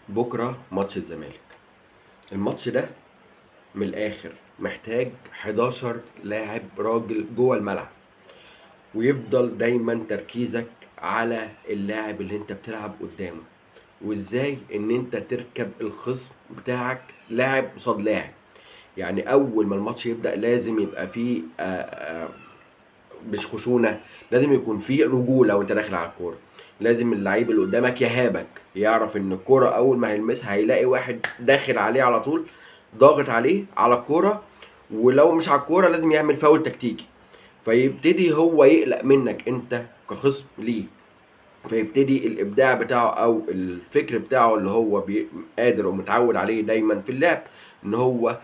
بكرة ماتش الزمالك. الماتش ده من الآخر محتاج 11 لاعب راجل جوه الملعب، ويفضل دايما تركيزك على اللاعب اللي انت بتلعب قدامه، وازاي ان انت تركب الخصم بتاعك لاعب قصاد لاعب. يعني اول ما الماتش يبدأ لازم يبقى فيه مش خشونة، لازم يكون فيه رجولة وانت داخل على الكورة. لازم اللعيب اللي قدامك يهابك، يعرف ان الكورة اول ما هيلمسها هيلاقي واحد داخل عليه على طول، ضاغط عليه على الكورة، ولو مش على الكورة لازم يعمل فاول تكتيكي، فيبتدي هو يقلق منك انت كخصم ليه، فيبتدي الابداع بتاعه او الفكر بتاعه اللي هو قادر ومتعود عليه دايما في اللعب، ان هو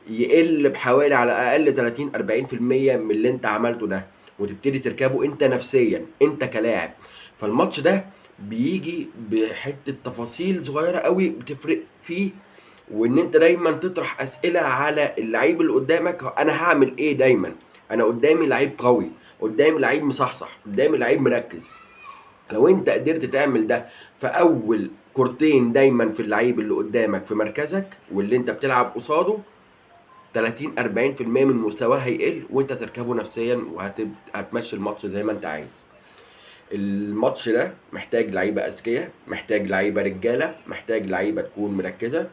يقل بحوالي على الاقل 30 40% من اللي انت عملته ده، وتبتدي تركبه انت نفسيا انت كلاعب. فالماتش ده بيجي بحته تفاصيل صغيره قوي بتفرق فيه، وان انت دايما تطرح اسئله على اللعيب اللي قدامك، انا هعمل ايه دايما؟ انا قدامي لعيب قوي، قدامي لعيب مصحصح، قدامي لعيب مركز. لو انت قدرت تعمل ده في اول كورتين دايما في اللعيب اللي قدامك في مركزك واللي انت بتلعب قصاده، 30 40% من مستواه هيقل وانت تركبه نفسيا وهتمشي الماتش زي ما انت عايز. الماتش ده محتاج لعيبه اذكياء، محتاج لعيبه رجاله، محتاج لعيبه تكون مركزه،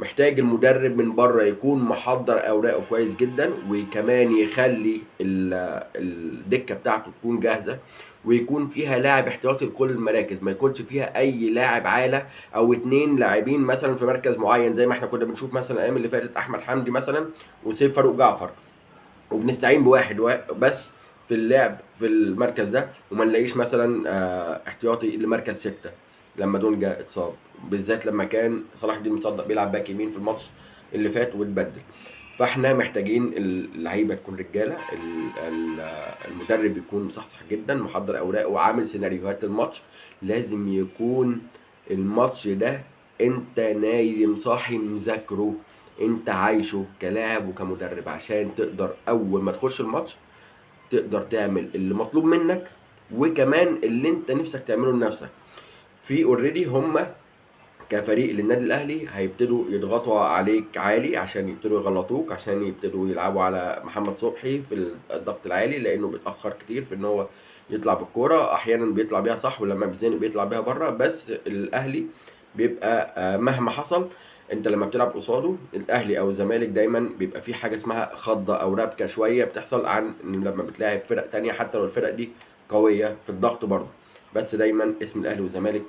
محتاج المدرب من بره يكون محضر اوراقه كويس جدا، وكمان يخلي الدكه بتاعته تكون جاهزه، ويكون فيها لاعب احتياطي لكل المراكز، ما يكونش فيها اي لاعب عاله او اتنين لاعبين مثلا في مركز معين، زي ما احنا كنا بنشوف مثلا الايام اللي فاتت احمد حمدي مثلا وسيف فاروق جعفر، وبنستعين بواحد بس في اللعب في المركز ده، وما نلاقيش مثلا احتياطي لمركز ستة لما دونجا اتصاب، بالذات لما كان صلاح الدين مصدق بيلعب باك يمين في الماتش اللي فات واتبدل. فاحنا محتاجين اللعيبه تكون رجاله، المدرب يكون مصحصح جدا محضر اوراق وعامل سيناريوهات الماتش. لازم يكون الماتش ده انت نايم صاحي مذاكره، انت عايشه كلاعب وكمدرب، عشان تقدر اول ما تخش الماتش تقدر تعمل اللي مطلوب منك، وكمان اللي انت نفسك تعمله لنفسك. في اوريدي هم كفريق للنادي الاهلي هيبتدوا يضغطوا عليك عالي عشان يبتدوا يغلطوك، عشان يبتدوا يلعبوا على محمد صبحي في الضغط العالي، لانه بيتاخر كتير في ان هو يطلع بالكوره، احيانا بيطلع بيها صح ولما بيتزنق بيطلع بيها بره. بس الاهلي بيبقى مهما حصل، انت لما بتلعب قصاده الاهلي او الزمالك دايما بيبقى في حاجه اسمها خضه او ربكه شويه بتحصل عن لما بتلاعب فرق تانية، حتى لو الفرق دي قويه في الضغط برضه، بس دايما اسم الاهلي والزمالك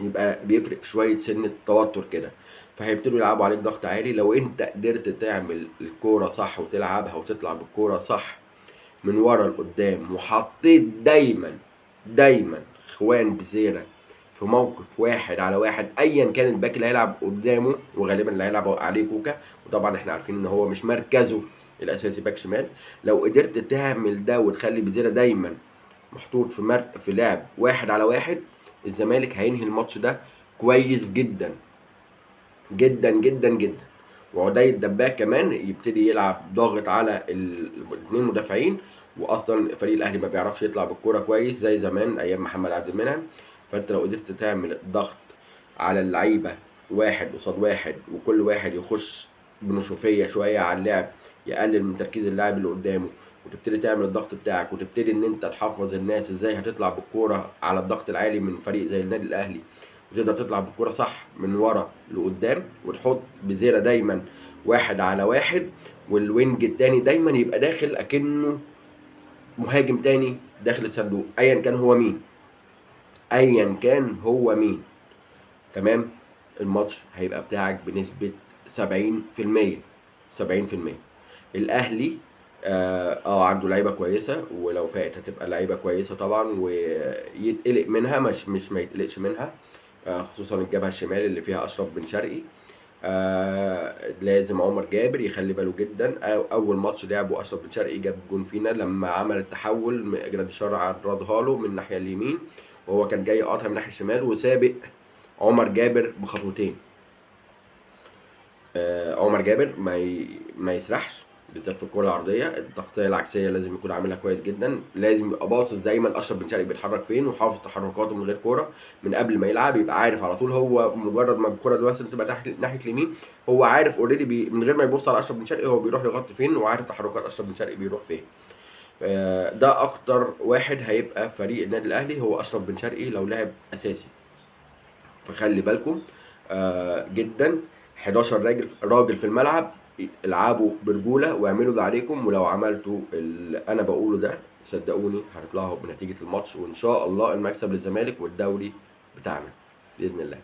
يبقى بيفرق في شويه سنه توتر كده، فهيبتدوا يلعبوا عليك ضغط عالي. لو انت قدرت تعمل الكوره صح وتلعبها وتطلع بالكوره صح من ورا لقدام، وحطيت دايما خوان بزيرة في موقف واحد على واحد، ايا كان الباك اللي هيلعب قدامه، وغالبا اللي هيلعب عليه كوكا، وطبعا احنا عارفين ان هو مش مركزه الاساسي باك شمال. لو قدرت تعمل ده وتخلي بزيرة دايما محطوط في لعب واحد على واحد، الزمالك هينهي الماتش ده كويس جدا جدا جدا جدا. وعدي الدباك كمان يبتدي يلعب ضاغط على الاثنين مدافعين، واصلا فريق الاهلي ما بيعرفش يطلع بالكوره كويس زي زمان ايام محمد عبد المنعم. فانت لو قدرت تعمل ضغط على اللعيبه واحد قصاد واحد، وكل واحد يخش بنشوفيه شويه على اللعب، يقلل من تركيز اللاعب اللي قدامه، وتبتدي تعمل الضغط بتاعك، وتبتدي ان انت تحفظ الناس ازاي هتطلع بالكوره على الضغط العالي من فريق زي النادي الاهلي، وتقدر تطلع بالكرة صح من ورا لقدام، وتحط بزيرة دايما واحد على واحد، والوينج التاني دايما يبقى داخل اكنه مهاجم تاني داخل الصندوق، ايا كان هو مين، ايا كان هو مين. تمام. الماتش هيبقى بتاعك بنسبة 70%. 70%. الاهلي عنده لعيبه كويسه، ولو فات هتبقى لعيبه كويسه طبعا ويتقلق منها، مش ما يتقلقش منها، خصوصا الجبهه الشمال اللي فيها اشرف بن شرقي. لازم عمر جابر يخلي باله جدا. اول ماتش لعبه اشرف بن شرقي جاب جون فينا لما عمل التحول، جراديشار عرضها له من الناحيه اليمين وهو كان جاي قاطع من الناحيه الشمال، وسابق عمر جابر بخطوتين. عمر جابر ما يسرحش، بالذات في الكرة العرضية. التغطية العكسية لازم يكون عاملها كويس جدا، لازم يبقى باصص دايما اشرف بن شرقي بيتحرك فين، وحافظ تحركاته من غير كورة من قبل ما يلعب، يبقى عارف على طول. هو مجرد ما الكرة دلوقتي تبقى ناحية اليمين، هو عارف اوريدي من غير ما يبص على اشرف بن شرقي هو بيروح يغطي فين، وعارف تحركات اشرف بن شرقي بيروح فين. ده اكتر واحد هيبقى فريق النادي الاهلي هو اشرف بن شرقي لو لعب اساسي. فخلي بالكم جدا. 11 راجل في الملعب، العبوا برجوله واعملوا اللي عليكم، ولو عملتوا اللي انا بقوله ده صدقوني هتطلعوا بنتيجه الماتش، وان شاء الله المكسب للزمالك والدوري بتاعنا باذن الله.